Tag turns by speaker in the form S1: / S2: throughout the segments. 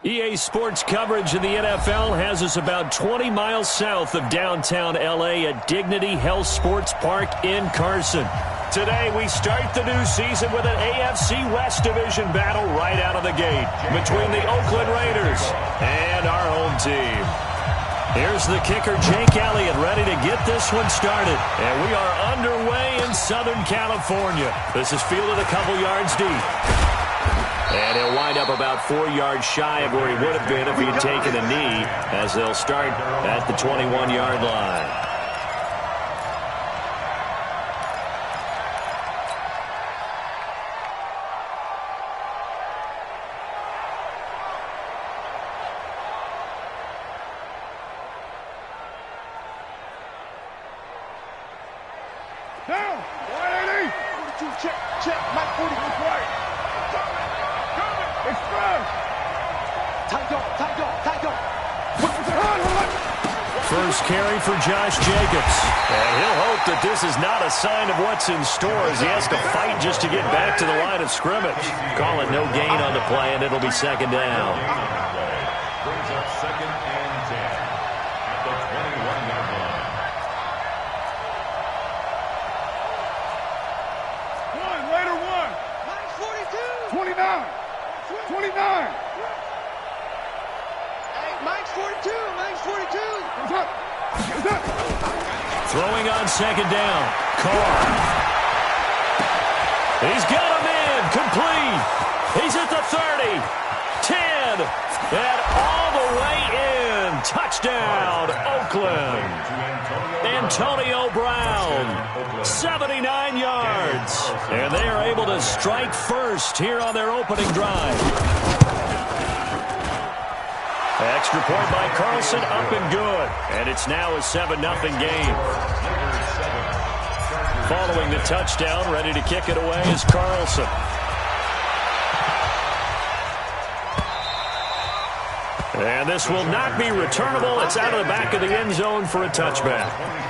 S1: EA Sports coverage of the NFL has us about 20 miles south of downtown L.A. at Dignity Health Sports Park in Carson. Today, we start the new season with an AFC West Division battle right out of the gate between the Oakland Raiders and our home team. Here's the kicker, Jake Elliott, ready to get this one started. And we are underway in Southern California. This is fielded a couple yards deep. And he'll wind up about 4 yards shy of where he would have been if he had taken a knee, as they'll start at the 21-yard line.
S2: Down! 180! 42, check, Mike 40, look right. Express! Tight dog.
S1: First carry for Josh Jacobs. And he'll hope that this is not a sign of what's in store as he has to fight just to get back to the line of scrimmage. Call it no gain on the play, and it'll be second down.
S3: Brings up second and 10 at the 21-yard line.
S2: Raider 1.
S4: Mike's 42.
S2: 29. 29.
S4: Hey, Mike's 42. Mike's 42.
S2: What's up?
S1: Throwing on second down. Carr. He's got him in. Complete. He's at the 30. 10. And all the way in. Touchdown, Oakland. Antonio Brown. 79 yards. And they are able to strike first here on their opening drive. Extra point by Carlson, up and good. And it's now a 7-0 game. Following the touchdown, ready to kick it away is Carlson. And this will not be returnable. It's out of the back of the end zone for a touchback.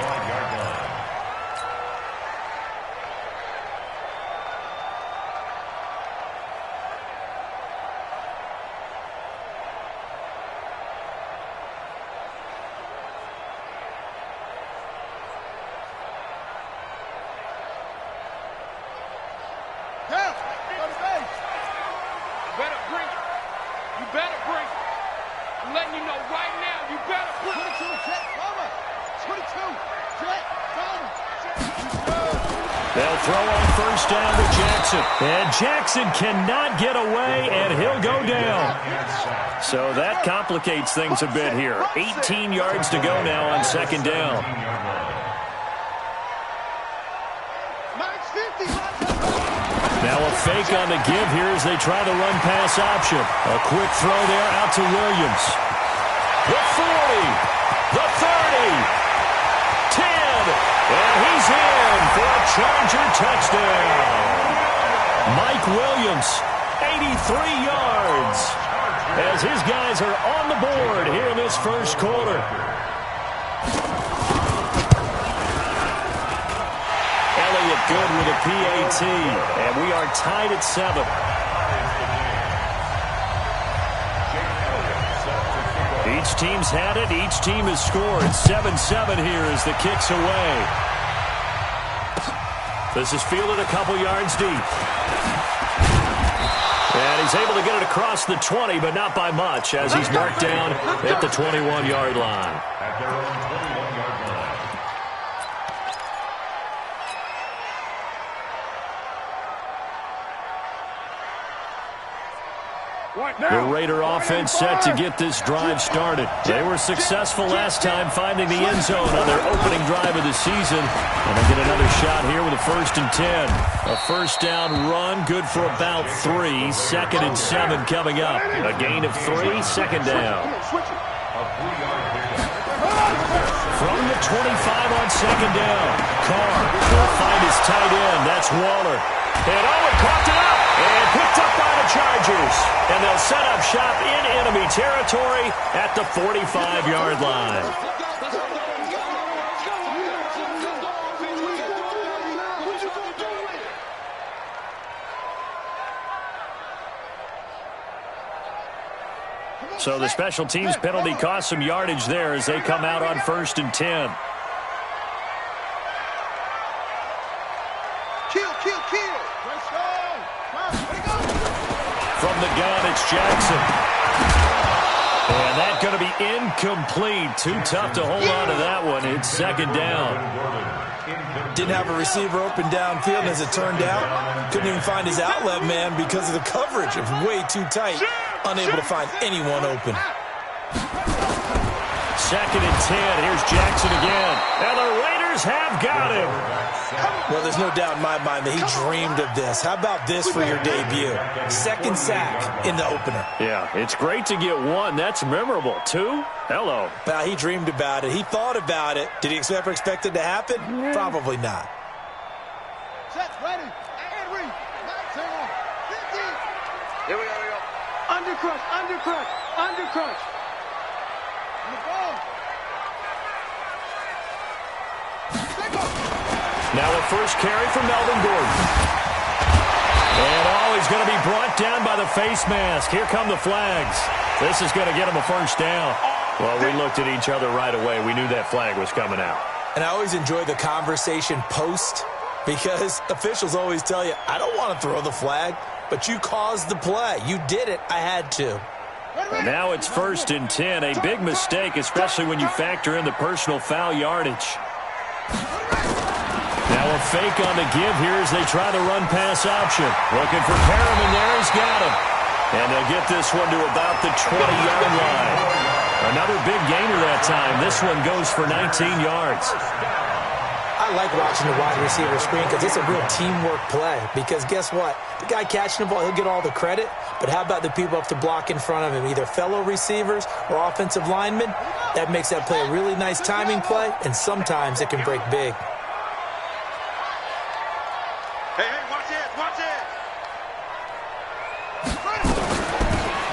S1: They'll throw on first down to Jackson. And Jackson cannot get away, and he'll go down. So that complicates things a bit here. 18 yards to go now on second down. Now a fake on the give here as they try the run-pass option. A quick throw there out to Williams. The 40, the 30. And he's in for a Charger touchdown. Mike Williams, 83 yards, as his guys are on the board here in this first quarter. Elliott good with a PAT, and we are tied at 7. Each team's had it. Each team has scored. 7-7 here as the kick's away. This is fielded a couple yards deep. And he's able to get it across the 20, but not by much, as he's marked down at the 21-yard line.
S3: At their own 21-yard line.
S1: The Raider offense set to get this drive started. They were successful last time finding the end zone on their opening drive of the season. And they get another shot here with a 1st and 10. A first down run, good for about 3. 2nd and 7 coming up. A gain of 3, second down. From the 25 on second down. Carr will find his tight end. That's Waller. And Owen caught it up and picked up by the Chargers. And they'll set up shop in enemy territory at the 45-yard line.
S2: Come
S1: So the special teams penalty cost some yardage there as they come out on 1st and 10.
S4: Kill, kill, kill.
S1: From the gun, it's Jackson. And that's going to be incomplete. Too tough to hold on to that one. It's 2nd down.
S5: Didn't have a receiver open downfield, and as it turned out, couldn't even find his outlet man because of the coverage. It was way too tight. Unable to find anyone open.
S1: 2nd and 10. Here's Jackson again. And the Raiders have got him.
S5: Well, there's no doubt in my mind that he dreamed of this. How about this for your debut? 2nd sack in the opener.
S1: Yeah, it's great to get 1. That's memorable. 2? Hello.
S5: Well, he dreamed about it. He thought about it. Did he ever expect it to happen? Probably not.
S4: Set, ready, and read. Here we go, here we go. Undercrush, undercrush, undercrush. On the ball.
S1: Now a first carry for Melvin Gordon. And he's going to be brought down by the face mask. Here come the flags. This is going to get him a 1st down. Well, we looked at each other right away. We knew that flag was coming out.
S5: And I always enjoy the conversation post because officials always tell you, I don't want to throw the flag, but you caused the play. You did it. I had to.
S1: And now it's 1st and 10. A big mistake, especially when you factor in the personal foul yardage. Now a fake on the give here as they try the run-pass option. Looking for Perriman there. He's got him. And they'll get this one to about the 20-yard line. Another big gainer that time. This one goes for 19 yards.
S5: I like watching the wide receiver screen because it's a real teamwork play. Because guess what? The guy catching the ball, he'll get all the credit. But how about the people up to block in front of him, either fellow receivers or offensive linemen? That makes that play a really nice timing play, and sometimes it can break big.
S4: Hey, watch it, watch it.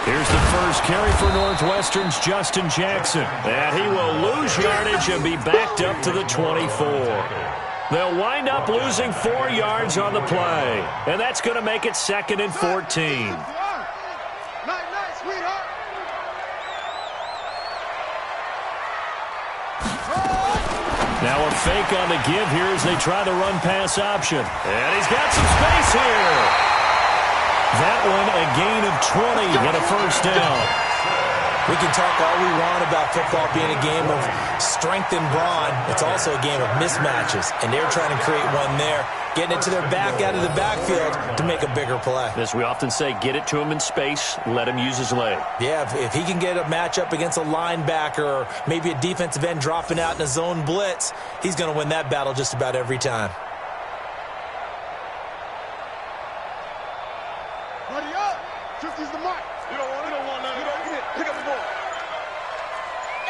S1: Here's the first carry for Northwestern's Justin Jackson. And he will lose yardage and be backed up to the 24. They'll wind up losing 4 yards on the play. And that's going to make it 2nd and 14.
S4: Night, sweetheart.
S1: Now a fake on the give here as they try the run-pass option. And he's got some space here. That one a gain of 20 and a 1st down.
S5: We can talk all we want about football being a game of strength and brawn. It's also a game of mismatches, and they're trying to create one there, getting it to their back out of the backfield to make a bigger play.
S1: As we often say, get it to him in space, let him use his leg.
S5: Yeah, if he can get a matchup against a linebacker or maybe a defensive end dropping out in a zone blitz, he's going to win that battle just about every time.
S2: Buddy up. 50's the mark. You don't want none. You don't get it. Pick up the ball.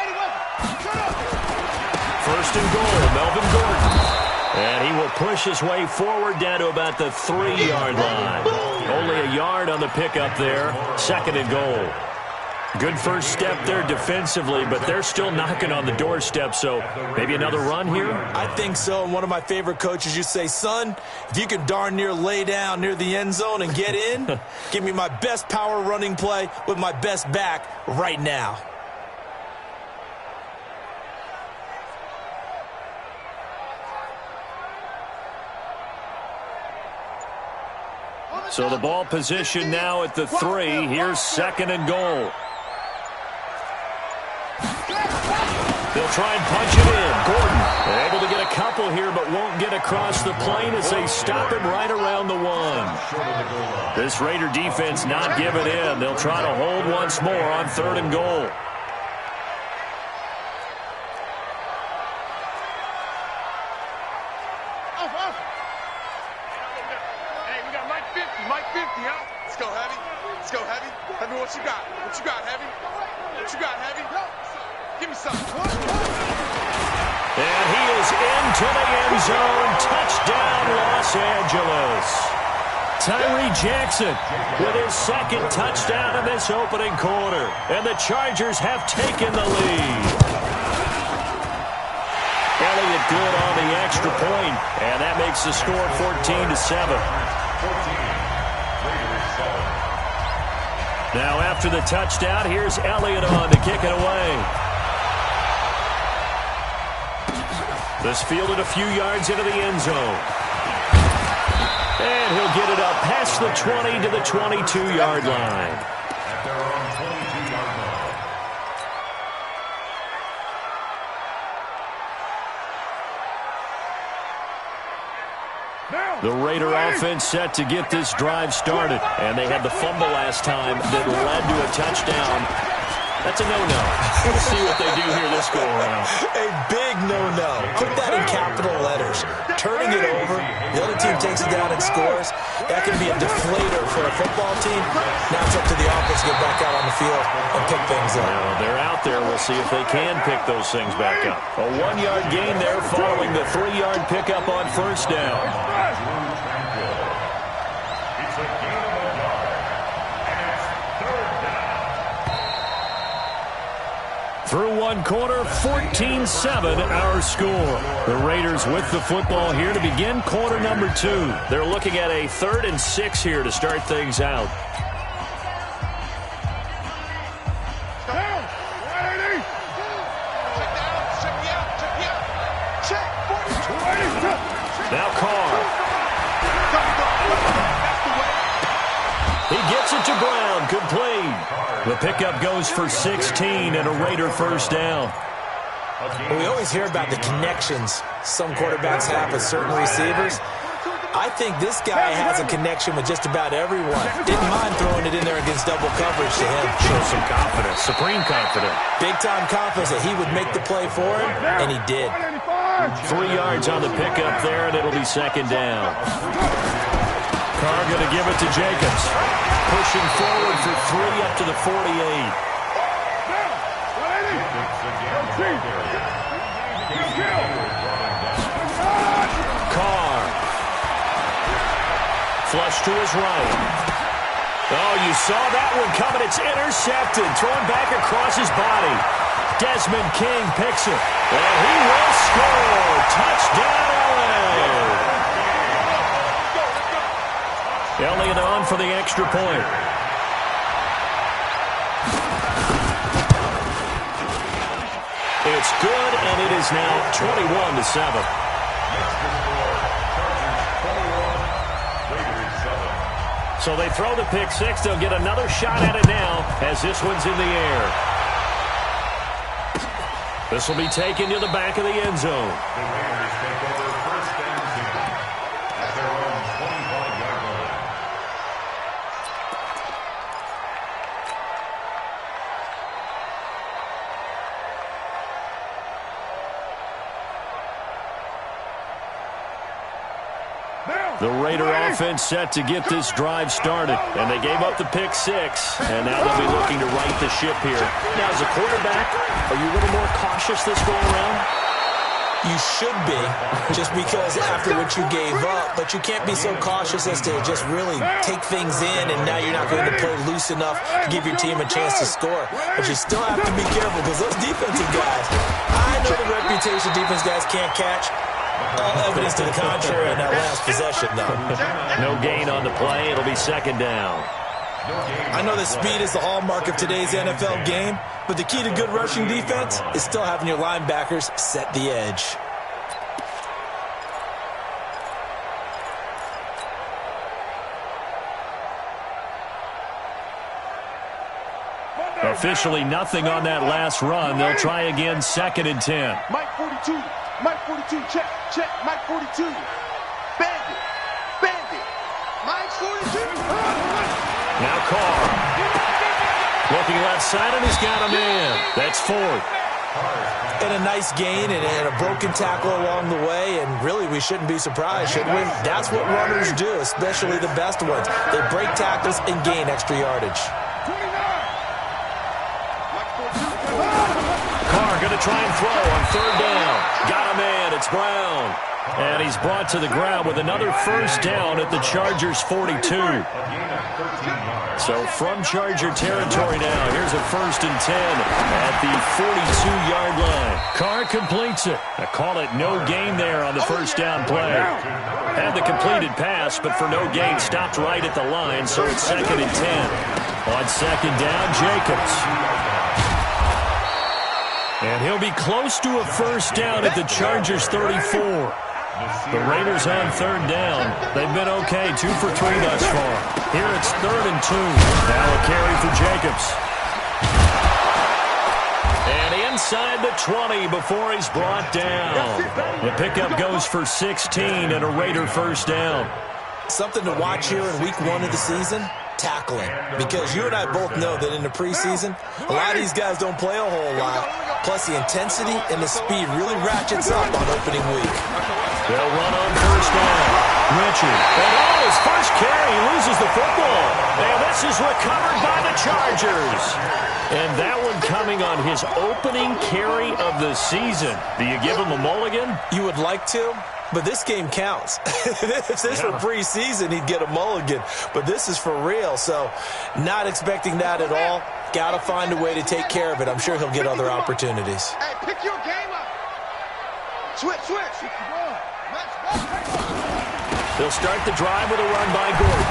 S2: 81. Shut up.
S1: 1st and goal, Melvin Gordon. And he will push his way forward down to about the 3-yard line. Only a yard on the pickup there. 2nd and goal. Good first step there defensively, but they're still knocking on the doorstep, so maybe another run here?
S5: I think so, and one of my favorite coaches used to say, son, if you can darn near lay down near the end zone and get in, give me my best power running play with my best back right now.
S1: So the ball position now at the 3. Here's 2nd and goal. They'll try and punch it in. Gordon able to get a couple here, but won't get across the plane as they stop him right around the 1. This Raider defense not giving in. They'll try to hold once more on 3rd and goal.
S2: Hey, we got Mike 50, huh? Let's go, Heavy. Let's go, Heavy. Heavy, what you got? What you got, Heavy? What you got, Heavy? Give me something.
S1: And he is into the end zone. Touchdown, Los Angeles. Tyree Jackson with his 2nd touchdown in this opening quarter. And the Chargers have taken the lead. Elliott good on the extra point, and that makes the score 14-7. Now after the touchdown, here's Elliott on to kick it away. This fielded a few yards into the end zone. And he'll get it up past the 20 to the 22-yard line.
S3: At their own 22-yard line.
S1: The Raider offense set to get this drive started. And they had the fumble last time that led to a touchdown. That's a no-no. We'll see what they do here this go-around.
S5: A big no-no. Put that in capital letters. Turning it over, the other team takes it down and scores. That can be a deflator for a football team. Now it's up to the offense to get back out on the field and pick things up.
S1: Well, they're out there. We'll see if they can pick those things back up. A 1-yard gain there following the 3-yard pickup on first down.
S3: It's a gain of a yard. And it's third down.
S1: Through one quarter, 14-7 our score. The Raiders with the football here to begin quarter number 2. They're looking at a 3rd and 6 here to start things out. Now Carr. He gets it to Brown, complete. The pickup goes for 16 and a Raider first down.
S5: Well, we always hear about the connections some quarterbacks have with certain receivers. I think this guy has a connection with just about everyone. Didn't mind throwing it in there against double coverage to him.
S1: Shows some confidence, supreme confidence.
S5: Big-time confidence that he would make the play for him, and he did.
S1: 3 yards on the pickup there, and it'll be second down. Carr going to give it to Jacobs. Pushing forward for 3 up to the 48. Carr. Flush to his right. Oh, you saw that one coming. It's intercepted. Thrown back across his body. Desmond King picks it. And he will score. Touchdown, LA. Elliott on for the extra point. It's good, and it is now 21-7. So they throw the pick six. They'll get another shot at it now as this one's in the air. This will be taken to the back of the end zone.
S3: The Raiders take over first and 10 at their own 25-yard line.
S1: The Raider offense set to get this drive started, and they gave up the pick six, and now they'll be looking to right the ship here. Now, as a quarterback, are you a little more cautious this go-around?
S5: You should be, just because after what you gave up, but you can't be so cautious as to just really take things in, and now you're not going to play loose enough to give your team a chance to score. But you still have to be careful, because those defensive guys, I know the reputation defense guys can't catch. All evidence to the contrary in that last possession, though.
S1: No gain on the play. It'll be second down.
S5: I know that speed is the hallmark of today's NFL game, but the key to good rushing defense is still having your linebackers set the edge.
S1: Officially nothing on that last run. They'll try again, second and 10.
S2: Mike 42. Mike 42. Check. Check. Mike 42. Bandit. Bandit. Mike 42.
S1: Now Carr. Looking left side, and he's got a man. That's fourth.
S5: And a nice gain and a broken tackle along the way, and really we shouldn't be surprised, should we? That's what runners do, especially the best ones. They break tackles and gain extra yardage.
S1: Carr going to try and throw on third down. Got a man. It's Brown. And he's brought to the ground with another first down at the Chargers' 42. So from Charger territory now, here's a first and 10 at the 42-yard line. Carr completes it. I call it no gain there on the first down play. Had the completed pass, but for no gain, stopped right at the line, so it's second and 10. On second down, Jacobs. And he'll be close to a first down at the Chargers' 34. The Raiders on third down. They've been okay, 2 for 3 thus far. Here it's 3rd and 2. Now a carry for Jacobs. And inside the 20 before he's brought down. The pickup goes for 16 and a Raider first down.
S5: Something to watch here in week 1 of the season, tackling. Because you and I both know that in the preseason, a lot of these guys don't play a whole lot. Plus the intensity and the speed really ratchets up on opening week.
S1: They'll run on first down. Richard. And his first carry, he loses the football. And this is recovered by the Chargers. And that one coming on his opening carry of the season. Do you give him a mulligan?
S5: You would like to, but this game counts. If this were preseason, he'd get a mulligan. But this is for real, so not expecting that at all. Got to find a way to take care of it. I'm sure he'll get other opportunities.
S2: Hey, pick your game up. Switch.
S1: They'll start the drive with a run by Gordon.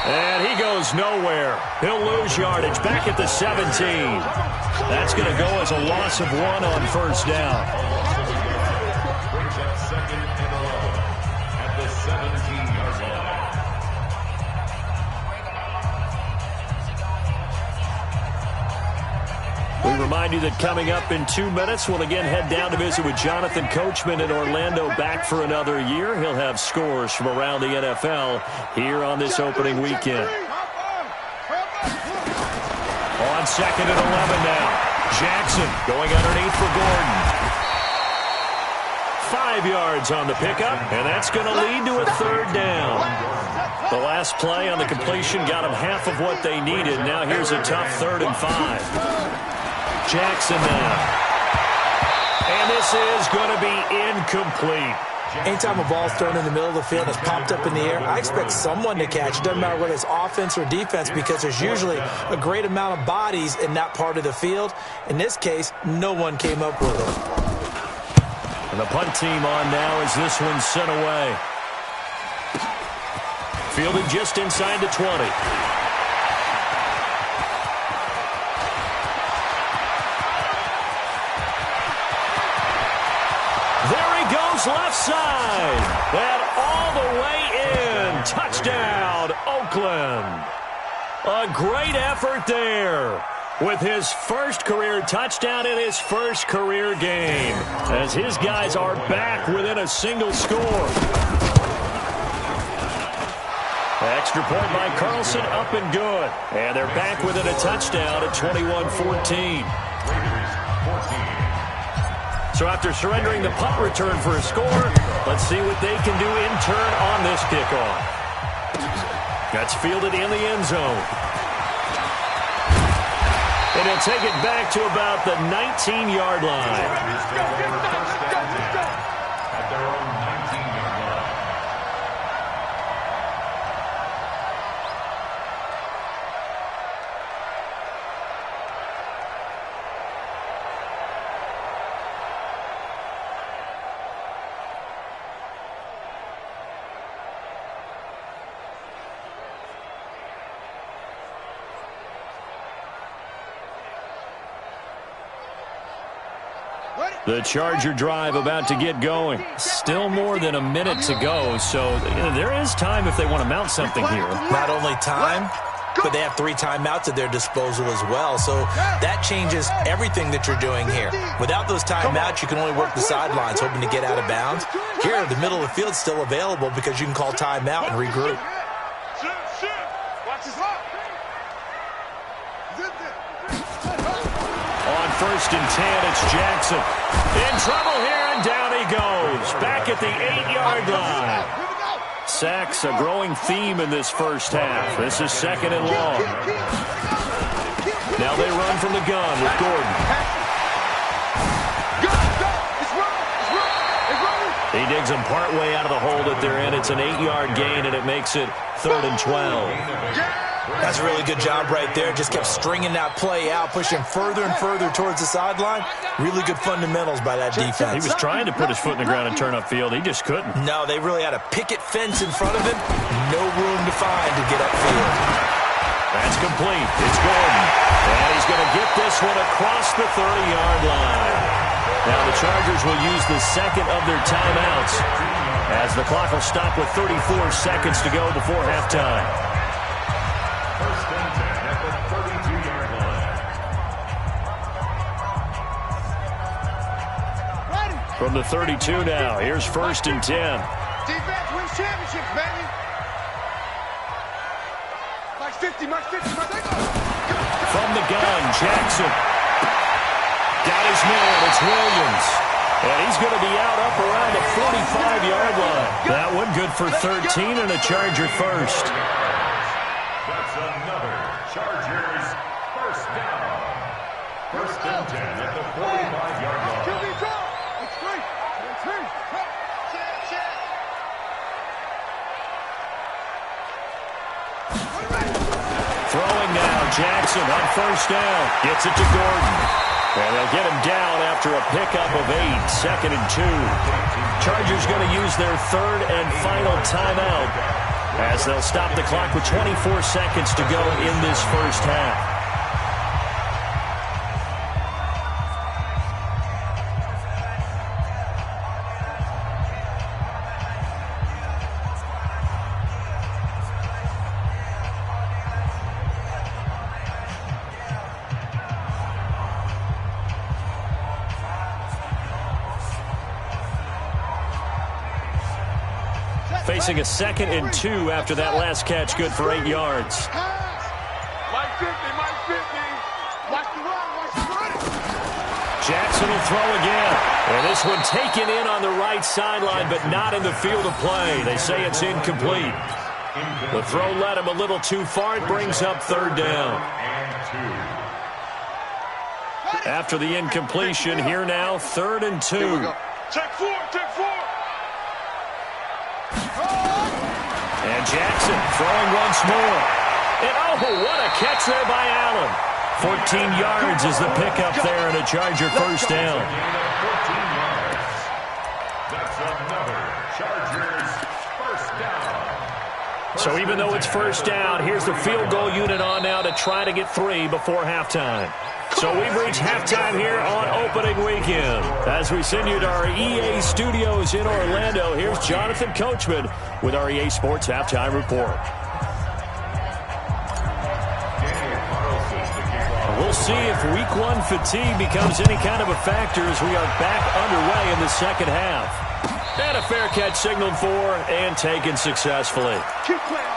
S1: And he goes nowhere. He'll lose yardage back at the 17. That's going to go as a loss of 1 on first down.
S3: Brings up 2nd and 11 at the 17-yard line.
S1: We remind you that coming up in 2 minutes, we'll again head down to visit with Jonathan Coachman in Orlando, back for another year. He'll have scores from around the NFL here on this opening weekend. On 2nd and 11 now. Jackson going underneath for Gordon. 5 yards on the pickup, and that's going to lead to a 3rd down. The last play on the completion got them half of what they needed. Now here's a tough 3rd and 5. Jackson now. And this is going to be incomplete.
S5: Anytime a ball's thrown in the middle of the field, it's popped up in the air, I expect someone to catch it. Doesn't matter whether it's offense or defense, because there's usually a great amount of bodies in that part of the field. In this case, no one came up with it.
S1: And the punt team on now as this one's sent away. Fielded just inside the 20. Left side, and all the way in. Touchdown, Oakland. A great effort there with his first career touchdown in his first career game, as his guys are back within a single score. Extra point by Carlson, up and good. And they're back within a touchdown at 21-14. So after surrendering the punt return for a score, let's see what they can do in turn on this kickoff. That's fielded in the end zone. And he'll take it back to about the 19-yard line.
S3: At their own 19-yard line.
S1: The Charger drive about to get going. Still more than a minute to go, so there is time if they want to mount something here.
S5: Not only time, but they have 3 timeouts at their disposal as well. So that changes everything that you're doing here. Without those timeouts, you can only work the sidelines, hoping to get out of bounds. Here, the middle of the field's still available because you can call timeout and regroup.
S1: On 1st and 10, it's Jackson. In trouble here, and down he goes. Back at the 8-yard line. Sacks, a growing theme in this first half. This is 2nd and long. Now they run from the gun with Gordon. He digs them partway out of the hole that they're in. It's an 8-yard gain, and it makes it 3rd and 12.
S5: That's a really good job right there. Just kept stringing that play out, pushing further and further towards the sideline. Really good fundamentals by that defense.
S1: He was trying to put his foot in the ground and turn upfield. He just couldn't.
S5: No, they really had a picket fence in front of him. No room to find to get upfield.
S1: That's complete. It's Gordon. And he's going to get this one across the 30-yard line. Now the Chargers will use the second of their timeouts as the clock will stop with 34 seconds to go before halftime.
S3: First and 10 at the 32-yard line.
S1: From the 32 now, here's first and 10.
S2: Defense wins championships, baby. Mike 50, Mike 50, Mike 50.
S1: From the gun, Jackson. Got his man, it's Williams. And he's going to be out up around the 45-yard line. That one good for 13 and a Charger first.
S3: That's another Chargers first down. First and 10 at the 45-yard line.
S2: It's free. It's free. Check.
S1: Throwing now, Jackson on first down. Gets it to Gordon. And they'll get him down after a pickup of 8, second and 2. Chargers going to use their third and final timeout as they'll stop the clock with 24 seconds to go in this first half. Facing a second and 2 after that last catch, good for 8 yards.
S2: Mike 50, Mike 50. Watch the run, watch the run.
S1: Jackson will throw again. And this one taken in on the right sideline, but not in the field of play. They say it's incomplete. The throw led him a little too far. It brings up third down. After the incompletion, here now, third and 2.
S2: Check 4, check 4.
S1: And Jackson throwing once more. And oh, what a catch there by Allen. 14 yards is the pickup there and a Charger first down.
S3: That's another Chargers first down.
S1: So even though it's first down, here's the field goal unit on now to try to get 3 before halftime. So we've reached halftime here on opening weekend. As we send you to our EA studios in Orlando, here's Jonathan Coachman with our EA Sports Halftime Report. We'll see if Week 1 fatigue becomes any kind of a factor as we are back underway in the second half. And a fair catch signaled for and taken successfully.
S2: Keep playing.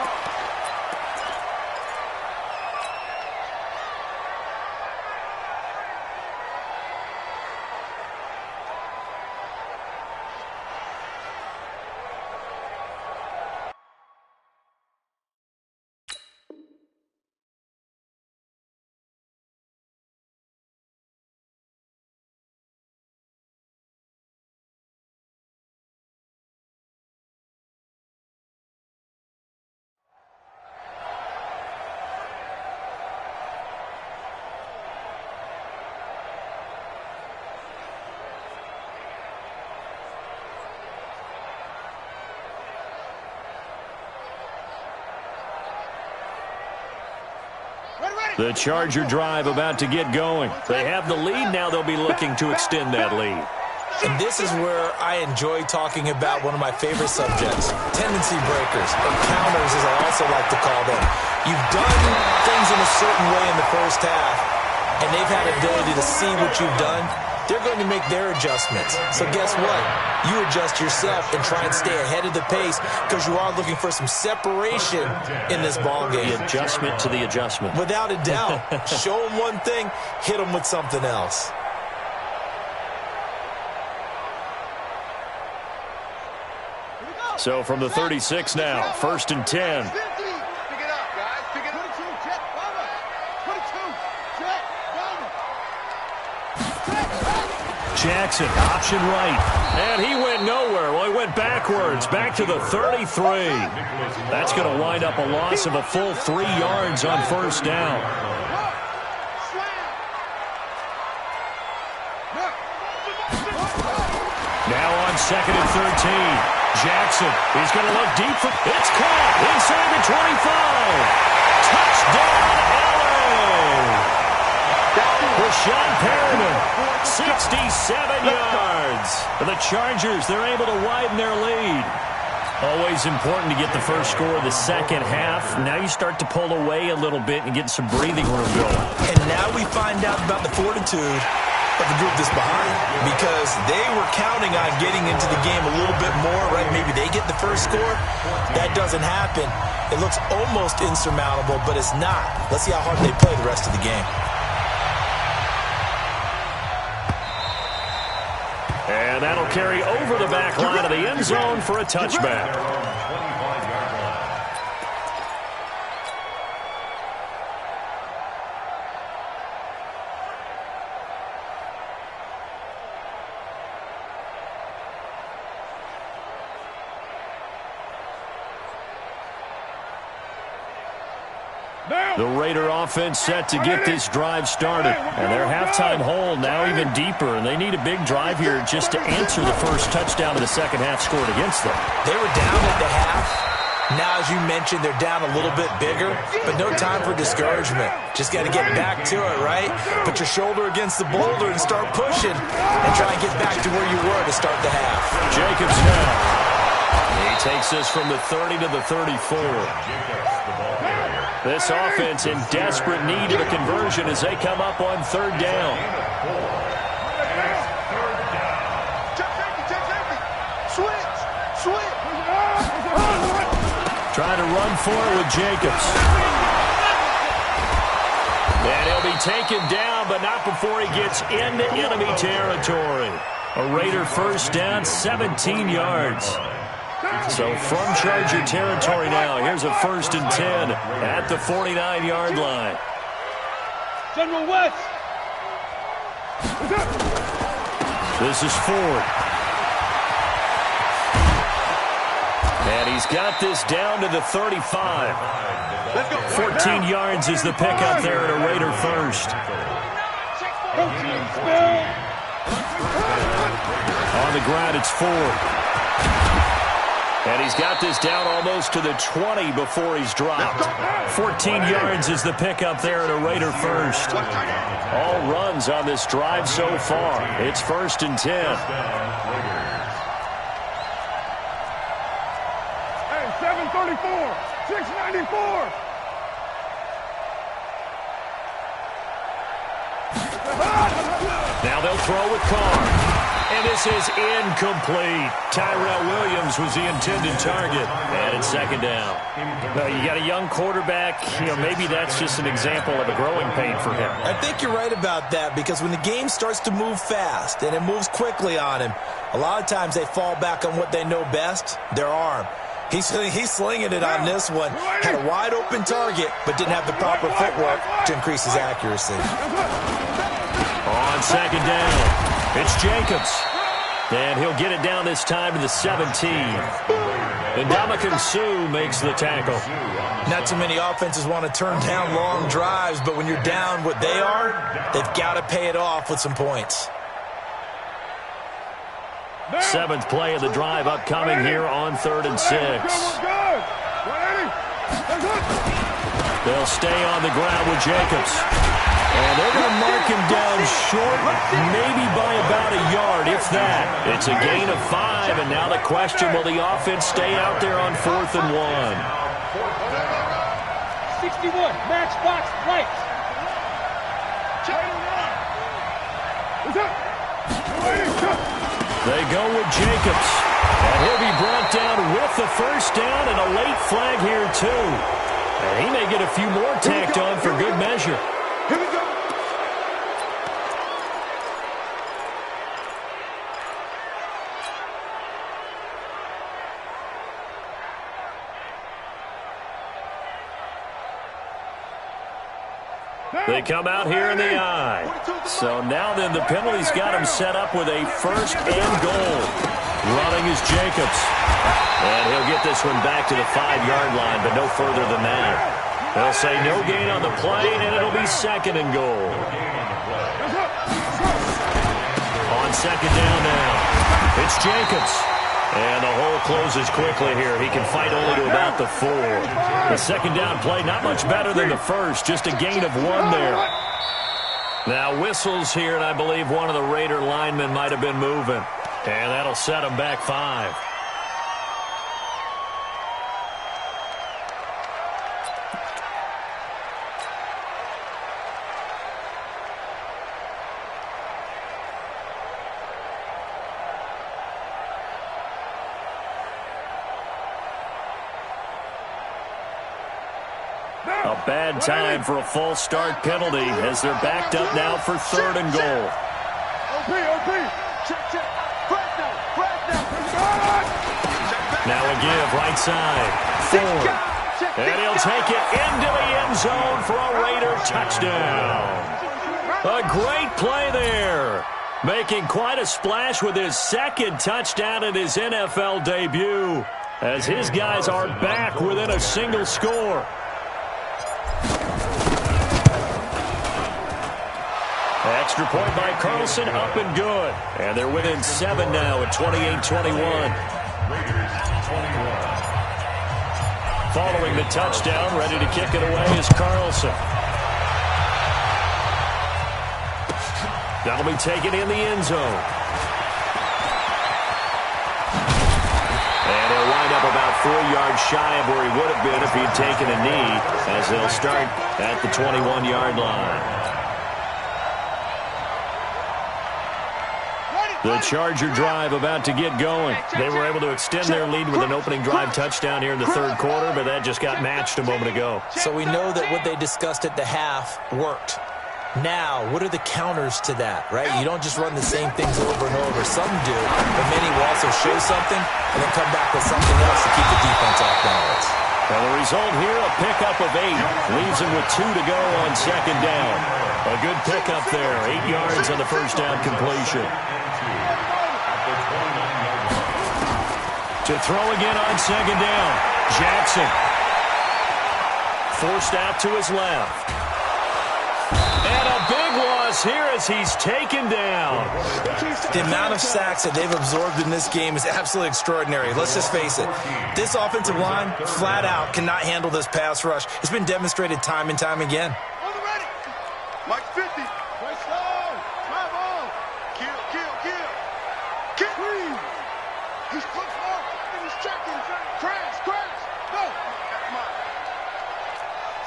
S1: The Charger drive about to get going. They have the lead. Now they'll be looking to extend that lead.
S5: And this is where I enjoy talking about one of my favorite subjects, tendency breakers, or counters as I also like to call them. You've done things in a certain way in the first half, and they've had the ability to see what you've done. They're going to make their adjustments. So guess what? You adjust yourself and try and stay ahead of the pace because you are looking for some separation in this ball game.
S1: The adjustment to the adjustment.
S5: Without a doubt. Show them one thing, hit them with something else.
S1: So from the 36 now, first and 10.
S2: Pick it up, guys. Pick it up. 22, check, Bubba. 22, check, Bubba.
S1: Jackson, option right. And he went nowhere. Well, he went backwards, back to the 33. That's going to wind up a loss of a full 3 yards on first down. Now on second and 13. Jackson, he's going to look deep for... It's caught inside the 25. Touchdown, LA! Rashawn Perriman, 67 yards. For the Chargers, they're able to widen their lead. Always important to get the first score of the second half. Now you start to pull away a little bit and get some breathing room going.
S5: And now we find out about the fortitude of the group that's behind, because they were counting on getting into the game a little bit more, right? Maybe they get the first score. That doesn't happen. It looks almost insurmountable, but it's not. Let's see how hard they play the rest of the game.
S1: And that'll carry over the back line of the end zone for a touchback. The Raider offense set to get this drive started. And their halftime hole now even deeper. And they need a big drive here just to answer the first touchdown of the second half scored against them.
S5: They were down at the half. Now, as you mentioned, they're down a little bit bigger, but no time for discouragement. Just got to get back to it, right? Put your shoulder against the boulder and start pushing and try and get back to where you were to start the half.
S1: Jacobs now. He takes this from the 30 to the 34. This offense in desperate need of a conversion as they come up on third down. Trying to run for it with Jacobs. And he'll be taken down, but not before he gets into enemy territory. A Raider first down, 17 yards. So from Charger territory now, here's a 1st and 10 at the 49-yard line.
S4: General West.
S1: This is Ford. And he's got this down to the 35. 14 yards is the pickup there at a Raider first. On the ground, it's Ford. And he's got this down almost to the 20 before he's dropped. 14 yards is the pickup there at a Raider first. All runs on this drive so far. It's 1st and 10.
S4: Hey, 734, 694.
S1: Now they'll throw with Carr. And this is incomplete. Tyrell Williams was the intended target. And it's 2nd down. Well, you got a young quarterback. Maybe that's just an example of a growing pain for him.
S5: I think you're right about that, because when the game starts to move fast and it moves quickly on him, a lot of times they fall back on what they know best, their arm. He's slinging it on this one. Had a wide open target, but didn't have the proper footwork to increase his accuracy.
S1: On 2nd down. It's Jacobs. And he'll get it down this time to the 17. And Ndamukong Suh makes the tackle.
S5: Not too many offenses want to turn down long drives, but when you're down what they are, they've got to pay it off with some points.
S1: 7th play of the drive upcoming here on 3rd and 6. They'll stay on the ground with Jacobs. And they're going to mark him down short, maybe by about a yard, if that. It's a gain of 5, and now the question, will the offense stay out there on 4th and 1?
S4: 61, matchbox right.
S1: They go with Jacobs. And he'll be brought down with the first down, and a late flag here, too. And he may get a few more tacked on for good measure.
S4: Here we go.
S1: They come out here in the eye. So now then the penalty's got him set up with a 1st and goal. Running is Jacobs. And he'll get this one back to the 5-yard line, but no further than that. They'll say no gain on the play, and it'll be 2nd and goal. On 2nd down now, it's Jacobs. And the hole closes quickly here. He can fight only to about the 4. The second down play, not much better than the first. Just a gain of 1 there. Now whistles here, and I believe one of the Raider linemen might have been moving. And that'll set him back 5. A bad time for a false start penalty as they're backed up now for 3rd and goal.
S4: OP, check.
S1: Now a give, right side. Ford. And he'll take it into the end zone for a Raider touchdown. A great play there. Making quite a splash with his 2nd touchdown in his NFL debut, as his guys are back within a single score. Extra point by Carlson, up and good. And they're within 7 now at 28-21. Following the touchdown, ready to kick it away is Carlson. That'll be taken in the end zone. And he'll wind up about 4 yards shy of where he would have been if he'd taken a knee, as they'll start at the 21-yard line. The Charger drive about to get going. They were able to extend their lead with an opening drive touchdown here in the 3rd quarter, but that just got matched a moment ago.
S5: So we know that what they discussed at the half worked. Now, what are the counters to that, right? You don't just run the same things over and over. Some do, but many will also show something and then come back with something else to keep the defense off balance.
S1: Well, the result here, a pickup of 8. Leaves him with 2 to go on 2nd down. A good pickup there. 8 yards on the first down completion. To throw again on 2nd down. Jackson. Forced out to his left. And a big loss here as he's taken down.
S5: The amount of sacks that they've absorbed in this game is absolutely extraordinary. Let's just face it. This offensive line, flat out, cannot handle this pass rush. It's been demonstrated time and time again.
S2: On the ready. Mike 50. Play slow. My ball. Kill. He's close off. He's checking. Crash. Go. Come on.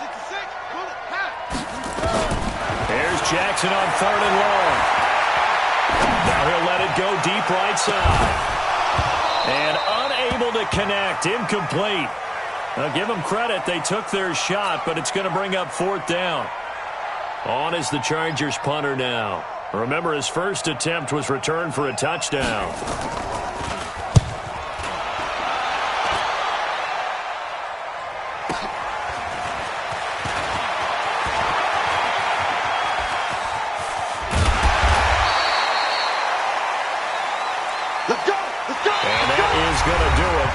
S2: 66. Pull it.
S1: Here's Jackson on 3rd and long. Now he'll let it go deep right side. And unable to connect. Incomplete. Now give them credit. They took their shot, but it's going to bring up 4th down. On is the Chargers punter now. Remember, his first attempt was returned for a touchdown. And that is going to do it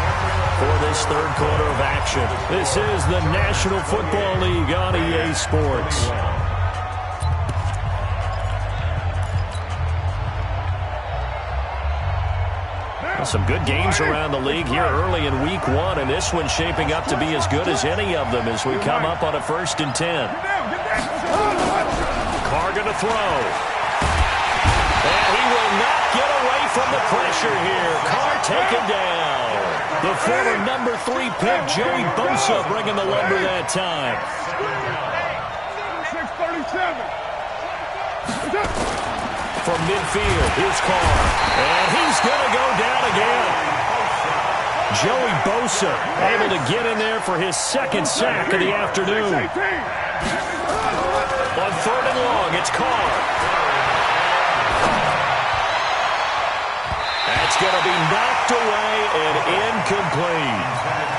S1: for this 3rd quarter of action. This is the National Football League on EA Sports. Some good games around the league here early in week 1, and this one's shaping up to be as good as any of them as we come up on a 1st and 10. Carr going to throw. And he will not get away from the pressure here. Carr taken down. The former number 3 pick, Joey Bosa, bringing the lumber that time.
S4: 637.
S1: From midfield, here's Carr. And he's going to go down again. Joey Bosa able to get in there for his 2nd sack of the afternoon. On 3rd and long, it's Carr. That's going to be knocked away and incomplete.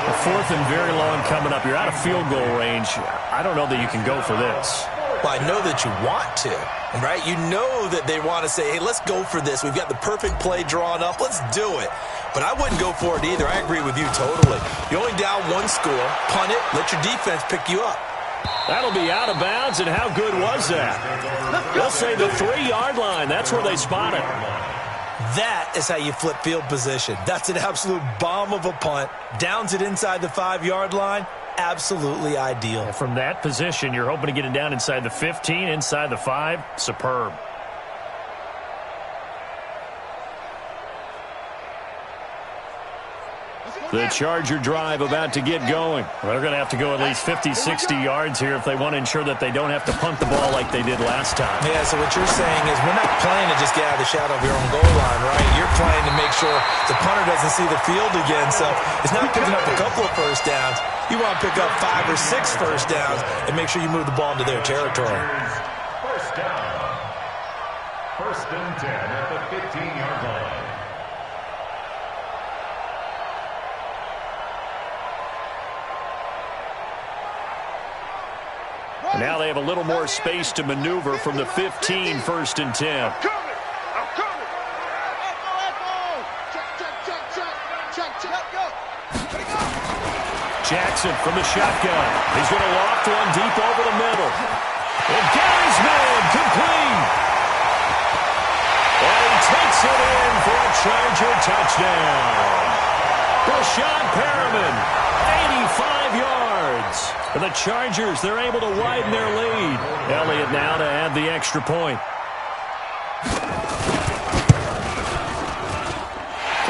S1: A 4th and very long coming up. You're out of field goal range. I don't know that you can go for this.
S5: Well, I know that you want to, right? You know that they want to say, hey, let's go for this. We've got the perfect play drawn up. Let's do it. But I wouldn't go for it either. I agree with you totally. You're only down 1 score. Punt it. Let your defense pick you up.
S1: That'll be out of bounds, and how good was that? They'll say the 3-yard line. That's where they spot it.
S5: That is how you flip field position. That's an absolute bomb of a punt. Downs it inside the 5-yard line. Absolutely ideal.
S1: From that position, you're hoping to get it down inside the 15, inside the 5. Superb. The Charger drive about to get going. Well, they're going to have to go at least 50, 60 yards here if they want to ensure that they don't have to punt the ball like they did last time.
S5: Yeah, so what you're saying is we're not playing to just get out of the shadow of your own goal line, right? You're playing to make sure the punter doesn't see the field again. So it's not picking up a couple of first downs. You want to pick up 5 or 6 first downs and make sure you move the ball into their territory.
S3: First down. First and 10 at the 15-yard line.
S1: And now they have a little more space to maneuver from the 15, first and 10.
S2: I'm coming.
S1: Jackson from the shotgun. He's going to loft one deep over the middle. And got his man complete. And he takes it in for a Charger touchdown. Rashad Perriman, 85 yards. For the Chargers, they're able to widen their lead. Elliott now to add the extra point.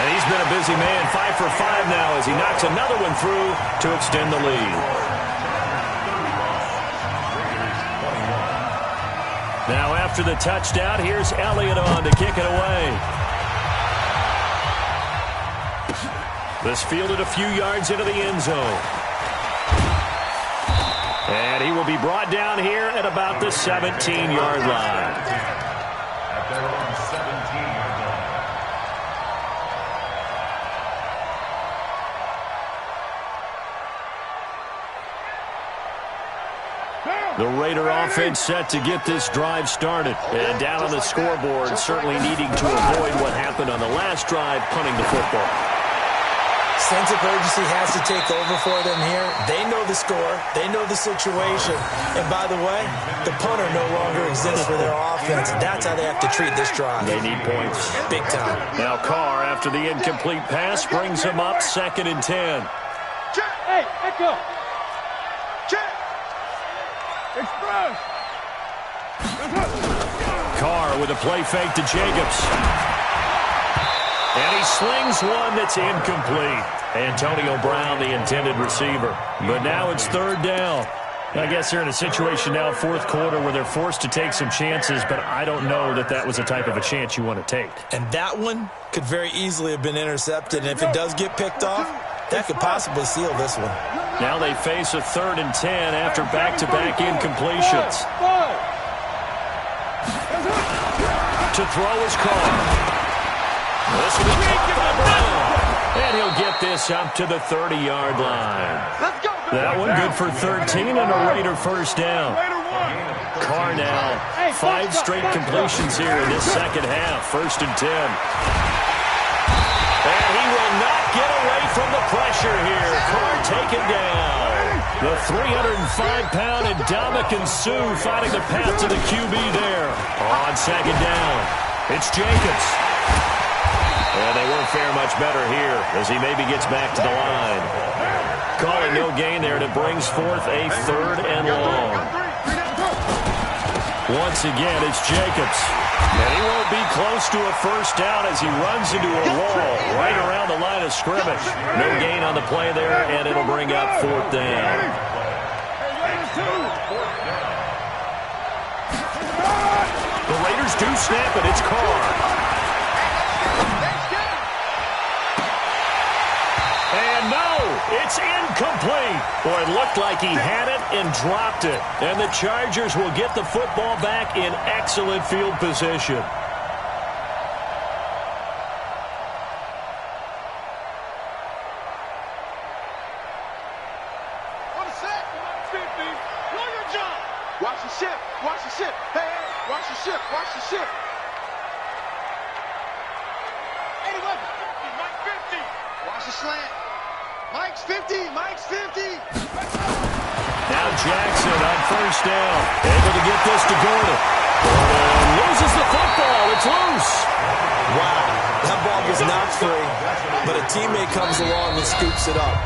S1: And he's been a busy man, 5 for 5 now as he knocks another one through to extend the lead. Now after the touchdown, here's Elliott on to kick it away. This fielded a few yards into the end zone. And he will be brought down here at about the 17-yard line.
S3: At their own 17-yard line.
S1: The Raider offense set to get this drive started. And down on the scoreboard, certainly needing to avoid what happened on the last drive, punting the football.
S5: Sense of urgency has to take over for them here. They know the score. They know the situation. And by the way, the punter no longer exists for their offense. That's how they have to treat this drive.
S1: They need points.
S5: Big time.
S1: Now Carr, after the incomplete pass, brings him up 2nd and 10.
S4: Hey, echo. Check. Express.
S1: Carr with a play fake to Jacobs. And he slings one that's incomplete. Antonio Brown, the intended receiver. But now it's 3rd down. I guess they're in a situation now, 4th quarter, where they're forced to take some chances, but I don't know that that was the type of a chance you want to take.
S5: And that one could very easily have been intercepted. And if it does get picked off, that could possibly seal this one.
S1: Now they face a 3rd and 10 after back-to-back incompletions. To throw is Carr. This will be caught by Brown. And he'll get this up to the 30-yard line. That one good for 13 and a Raider first down. Carr now, 5 straight completions here in this second half. 1st and 10. And he will not get away from the pressure here. Carr taken down. The 305-pound Ndamukong Suh fighting the path to the QB there. On 2nd down, it's Jacobs. And they won't fare much better here as he maybe gets back to the line. Calling no gain there, and it brings forth a 3rd and long. Once again, it's Jacobs. And he won't be close to a first down as he runs into a wall right around the line of scrimmage. No gain on the play there, and it'll bring up 4th down. The Raiders do snap it. It's Carr. And no, it's incomplete. Boy, it looked like he had it and dropped it. And the Chargers will get the football back in excellent field position.
S2: Watch the ship. Watch the ship. Hey, watch the ship. Watch the ship. 80 weapon. Mike 50. Watch the slant. Mike's 50. Mike's 50.
S1: Now Jackson on first down. Able to get this to Gordon. And loses the football. It's loose.
S5: Wow, that ball was not free, but a teammate comes along and scoops it up.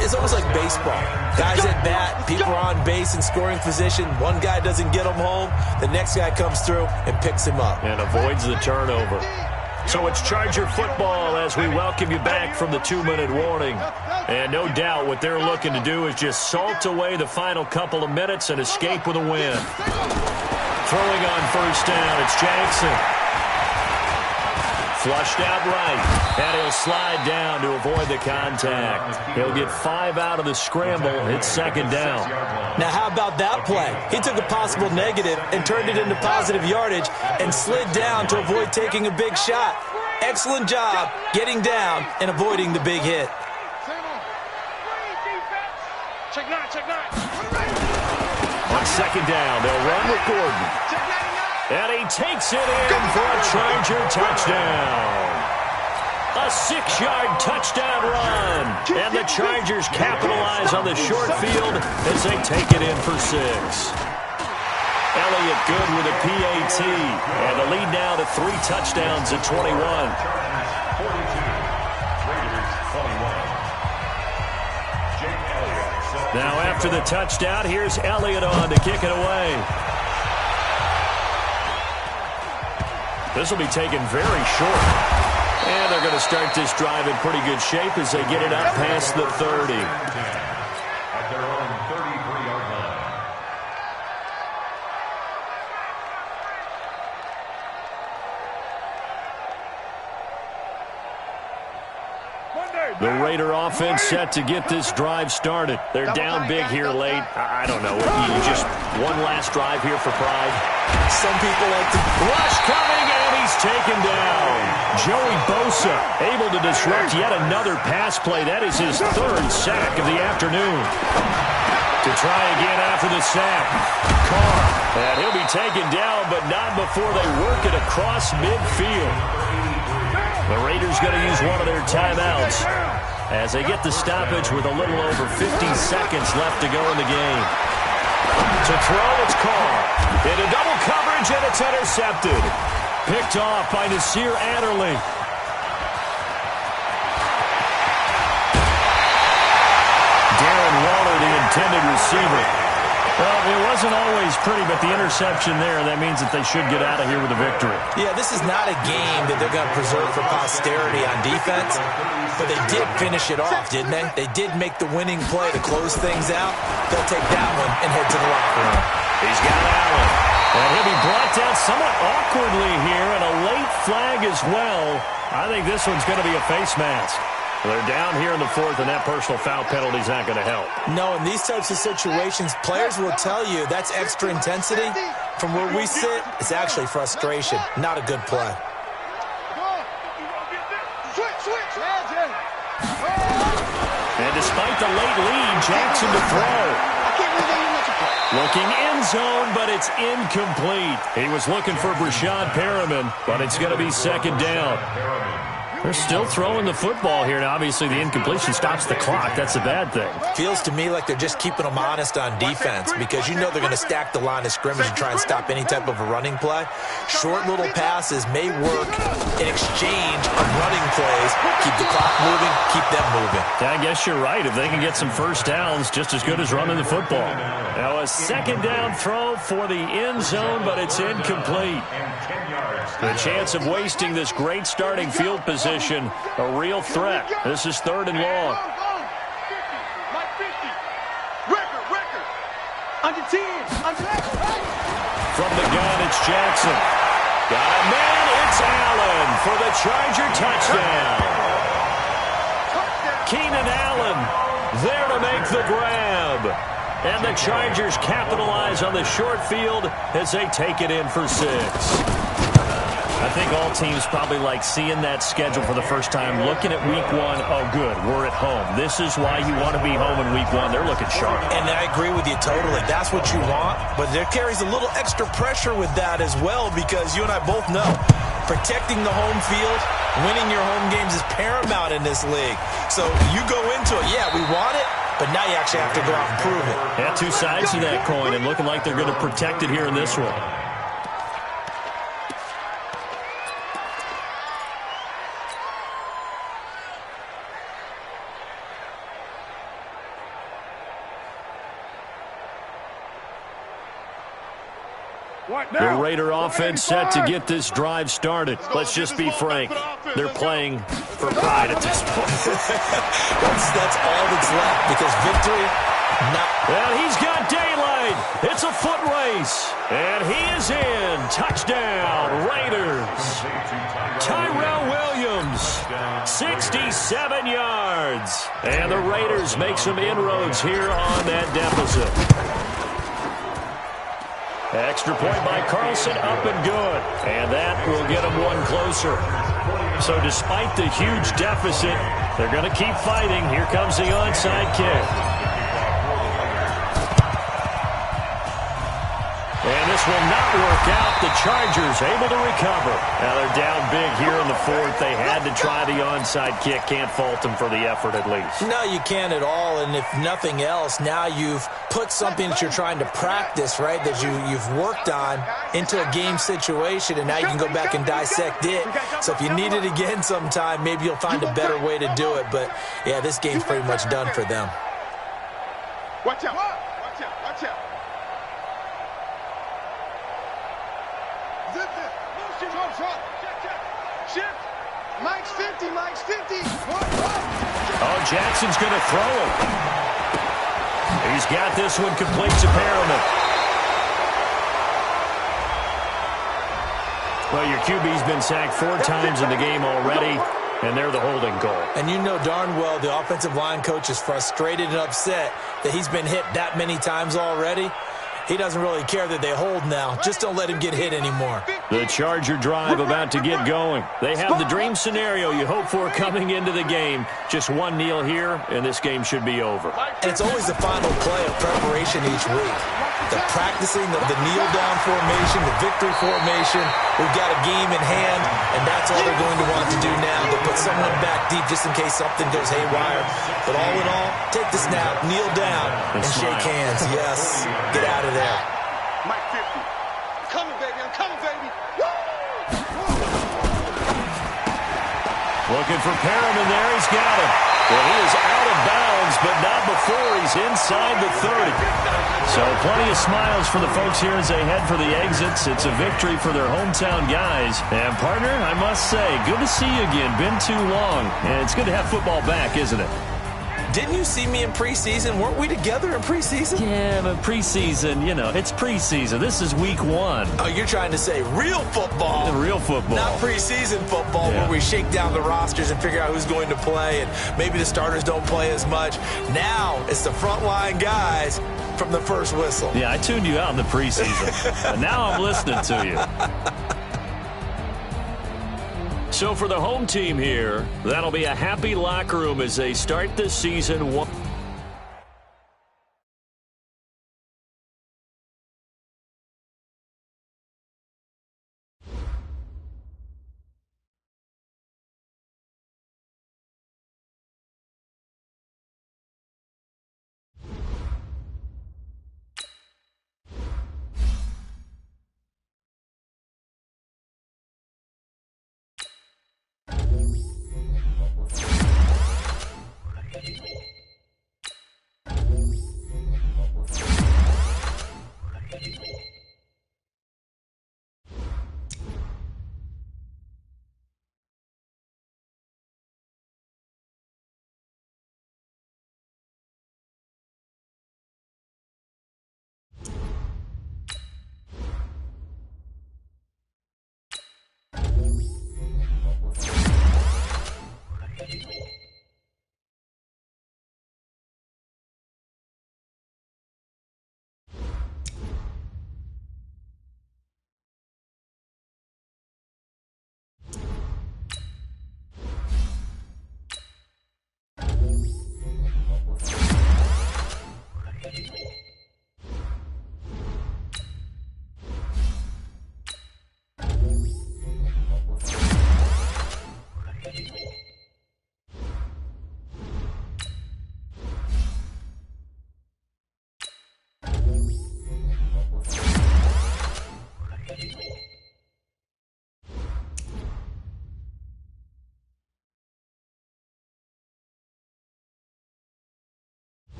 S5: It's almost like baseball. Guys at bat, people are on base in scoring position. One guy doesn't get him home. The next guy comes through and picks him up.
S1: And avoids the turnover. So it's Charger football as we welcome you back from the 2-minute warning. And no doubt what they're looking to do is just salt away the final couple of minutes and escape with a win. Throwing on first down, it's Jackson. Flushed out right, and he'll slide down to avoid the contact. He'll get 5 out of the scramble. It's second down.
S5: Now, how about that play? He took a possible negative and turned it into positive yardage and slid down to avoid taking a big shot. Excellent job getting down and avoiding the big hit.
S2: Check nine.
S1: On second down, they'll run with Gordon. And he takes it in for a Charger touchdown. A 6-yard touchdown run. And the Chargers capitalize on the short field as they take it in for 6. Elliott good with a PAT. And the lead now to 3 touchdowns at 21. Now after the touchdown, here's Elliott on to kick it away. This will be taken very short. And they're going to start this drive in pretty good shape as they get it up past the 30.
S3: At their own 33-yard line.
S1: The Raider offense set to get this drive started. They're down big here late. I don't know. You just one last drive here for pride.
S5: Some people like to...
S1: Rush coming, and he's taken down. Joey Bosa able to disrupt yet another pass play. That is his 3rd sack of the afternoon. To try again after the sack. Carr. And he'll be taken down, but not before they work it across midfield. The Raiders going to use one of their timeouts as they get the stoppage with a little over 50 seconds left to go in the game. To throw, it's Carr. Into double coverage, and it's intercepted. Picked off by Nasir Adderley. Darren Waller, the intended receiver. Well, it wasn't always pretty, but the interception there, that means that they should get out of here with a victory.
S5: Yeah, this is not a game that they're going to preserve for posterity on defense, but they did finish it off, didn't they? They did make the winning play to close things out. They'll take that one and head to the locker room.
S1: He's got Allen. And he'll be brought down somewhat awkwardly here, and a late flag as well. I think this one's going to be a face mask. They're down here in the 4th, and that personal foul penalty is not going to help.
S5: No, in these types of situations, players will tell you that's extra intensity. From where we sit, it's actually frustration. Not a good play.
S1: And despite the late lead, Jackson to throw. Looking end zone, but it's incomplete. He was looking for Brashad Perriman, but it's going to be second down. They're still throwing the football here. Now, obviously, the incompletion stops the clock. That's a bad thing.
S5: Feels to me like they're just keeping them honest on defense because you know they're going to stack the line of scrimmage and try and stop any type of a running play. Short little passes may work in exchange of running plays. Keep the clock moving, keep them moving.
S1: I guess you're right. If they can get some first downs, just as good as running the football. Now, a second down throw for the end zone, but it's incomplete. The chance of wasting this great starting field position, a real threat. This is 3rd and long.
S4: Under 10.
S1: From the gun, it's Jackson. Got a man, it's Allen for the Charger touchdown. Keenan Allen there to make the grab. And the Chargers capitalize on the short field as they take it in for 6. I think all teams probably like seeing that schedule for the first time, looking at week 1. Oh, good, we're at home. This is why you want to be home in week 1. They're looking sharp.
S5: And I agree with you totally. That's what you want. But there carries a little extra pressure with that as well because you and I both know protecting the home field, winning your home games is paramount in this league. So you go into it, yeah, we want it, but now you actually have to go out and prove it.
S1: Yeah, two sides to that coin, and looking like they're going to protect it here in this one. The Raider offense set to get this drive started. Let's just be frank. They're playing for pride at this point.
S5: that's all that's left because victory, not.
S1: And he's got daylight. It's a foot race. And he is in. Touchdown, Raiders. Tyrell Williams, 67 yards. And the Raiders make some inroads here on that deficit. Extra point by Carlson, up and good. And that will get them one closer. So despite the huge deficit, they're going to keep fighting. Here comes the onside kick. And this will not work out. The Chargers able to recover. Now they're down big here in the fourth. They had to try the onside kick. Can't fault them for the effort at least.
S5: No, you can't at all. And if nothing else, now you've put something that you're trying to practice, right, that you've worked on into a game situation, and now you can go back and dissect it. So if you need it again sometime, maybe you'll find a better way to do it. But, yeah, this game's pretty much done for them.
S2: Watch out. Watch out. Watch out. Zip it. Motion. Shift. Mike's 50. Mike's 50.
S1: Oh, Jackson's going to throw him. He's got this one complete to Perriman. Well, your QB's been sacked 4 times in the game already, and they're the holding goal.
S5: And you know darn well the offensive line coach is frustrated and upset that he's been hit that many times already. He doesn't really care that they hold now. Just don't let him get hit anymore.
S1: The Charger drive about to get going. They have the dream scenario you hope for coming into the game. Just one kneel here, and this game should be over.
S5: And it's always the final play of preparation each week. The practicing of the kneel-down formation, the victory formation. We've got a game in hand, and that's all they're going to want to do now. To put someone back deep just in case something goes haywire. But all in all, take the snap, kneel down, and shake hands. Yes, get out of there.
S2: Mike 50. I'm coming, baby. I'm coming, baby.
S1: Looking for Perriman there. He's got him. Well, he is out of bounds, but not before he's inside the 30. So plenty of smiles for the folks here as they head for the exits. It's a victory for their hometown guys. And, partner, I must say, good to see you again. Been too long. And it's good to have football back, isn't it?
S5: Didn't you see me in preseason? Weren't we together in preseason?
S1: Yeah, but preseason, you know, it's preseason. This is week 1.
S5: Oh, you're trying to say real football.
S1: Real football.
S5: Not preseason football where we shake down the rosters and figure out who's going to play, and maybe the starters don't play as much. Now it's the frontline guys from the first whistle.
S1: Yeah, I tuned you out in the preseason. And now I'm listening to you. So for the home team here, that'll be a happy locker room as they start this season.